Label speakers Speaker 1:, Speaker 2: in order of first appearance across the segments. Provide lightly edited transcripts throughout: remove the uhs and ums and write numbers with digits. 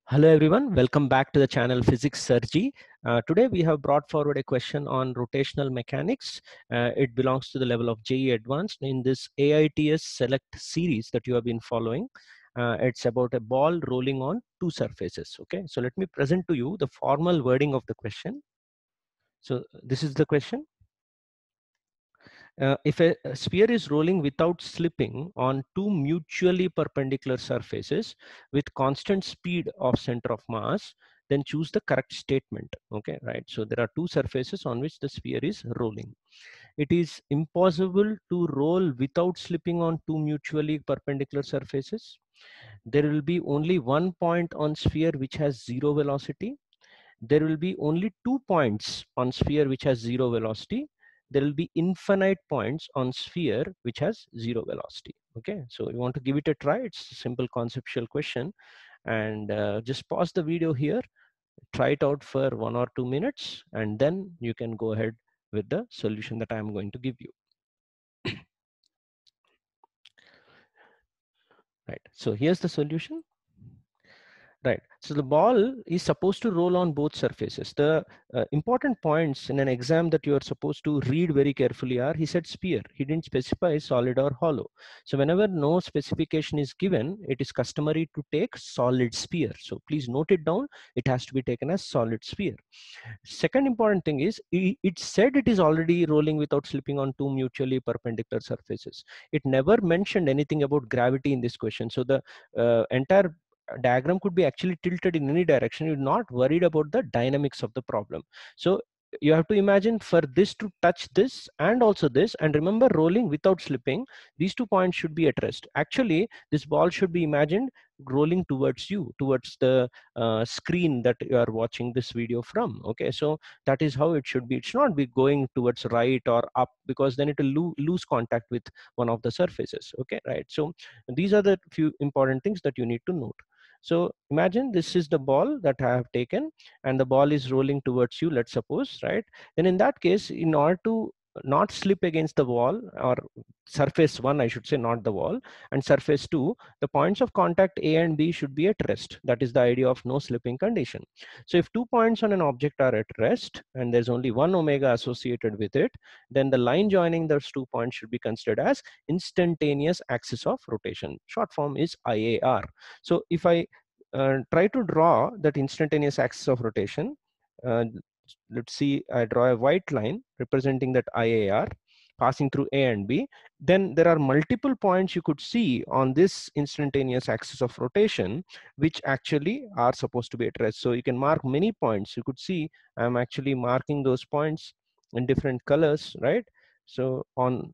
Speaker 1: Hello everyone, welcome back to the channel Physics Surgery. Today we have brought forward a question on rotational mechanics. It belongs to the level of JEE Advanced in this AITS Select series that you have been following. It's about a ball rolling on two surfaces. Okay, so let me present to you the formal wording of the question. So this is the question. If a sphere is rolling without slipping on two mutually perpendicular surfaces with constant speed of center of mass, then choose the correct statement. Okay, right? So there are two surfaces on which the sphere is rolling. It is impossible to roll without slipping on two mutually perpendicular surfaces. There will be only one point on sphere which has zero velocity. There will be only 2 points on sphere which has zero velocity. There will be infinite points on sphere which has zero velocity. Okay, so you want to give it a try. It's a simple conceptual question, and just pause the video here, try it out for 1 or 2 minutes, and then you can go ahead with the solution that I'm going to give you. Right, so here's the solution. Right. So the ball is supposed to roll on both surfaces. The important points in an exam that you are supposed to read very carefully are, he said sphere. He didn't specify solid or hollow. So whenever no specification is given, it is customary to take solid sphere. So please note it down. It has to be taken as solid sphere. Second important thing is, it said it is already rolling without slipping on two mutually perpendicular surfaces. It never mentioned anything about gravity in this question. So the entire diagram could be actually tilted in any direction. You're not worried about the dynamics of the problem. So you have to imagine for this to touch this and also this, and remember, rolling without slipping, these 2 points should be at rest. Actually, this ball should be imagined rolling towards you, towards the screen that you are watching this video from. Okay, so that is how it should be. It should not be going towards right or up, because then it will lose contact with one of the surfaces. Okay, right? So these are the few important things that you need to note. So imagine this is the ball that I have taken, and the ball is rolling towards you, let's suppose, right? Then in that case, in order to not slip against the wall, or surface 1, I should say, not the wall, and surface 2, the points of contact A and B should be at rest. That is the idea of no slipping condition. So if 2 points on an object are at rest and there's only one omega associated with it, then the line joining those 2 points should be considered as instantaneous axis of rotation. Short form is IAR. So if I try to draw that instantaneous axis of rotation, uh, let's see, I draw a white line representing that IAR passing through A and B. Then there are multiple points you could see on this instantaneous axis of rotation which actually are supposed to be at rest. So you can mark many points. You could see I'm actually marking those points in different colors, right? So on,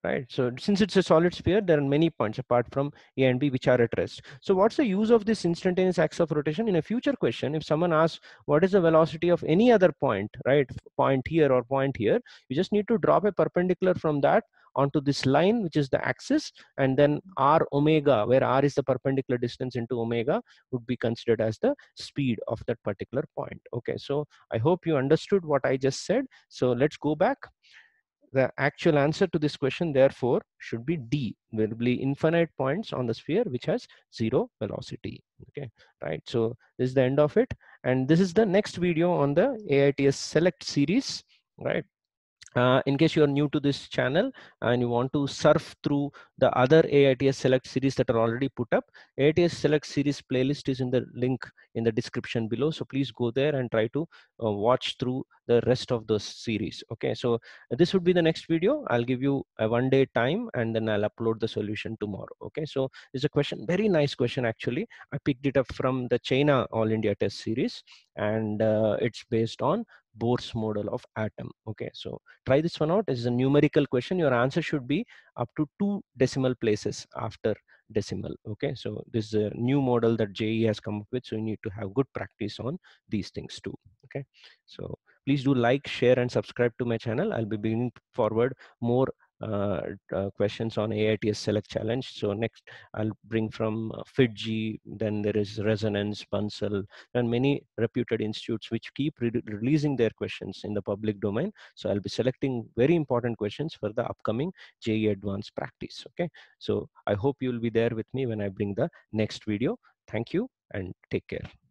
Speaker 1: right, so since it's a solid sphere, there are many points apart from A and B which are at rest. So what's the use of this instantaneous axis of rotation? In a future question, if someone asks what is the velocity of any other point, right, point here or point here, you just need to drop a perpendicular from that onto this line, which is the axis, and then r omega, where r is the perpendicular distance into omega, would be considered as the speed of that particular point. Okay, so I hope you understood what I just said. So let's go back. The actual answer to this question, therefore, should be D. There will be infinite points on the sphere which has zero velocity. Okay, right. So this is the end of it, and this is the next video on the AITS Select series. Right. In case you are new to this channel and you want to surf through the other AITS Select series that are already put up, AITS Select series playlist is in the link in the description below. So please go there and try to watch through the rest of those series. Okay, so this would be the next video. I'll give you a 1 day time and then I'll upload the solution tomorrow. Okay, so it's a question, very nice question actually. I picked it up from the China All India Test series, and it's based on Bohr's model of atom. Okay, so try this one out. It's a numerical question. Your answer should be up to 2 decimal places after decimal. Okay, so this is a new model that JE has come up with, so you need to have good practice on these things too. Okay, so please do like, share, and subscribe to my channel. I'll be bringing forward more questions on AITS Select Challenge. So next I'll bring from FITGI, then there is Resonance, Bansal, and many reputed institutes which keep releasing their questions in the public domain. So I'll be selecting very important questions for the upcoming JEE Advanced practice. Okay, so I hope you'll be there with me when I bring the next video. Thank you. and take care.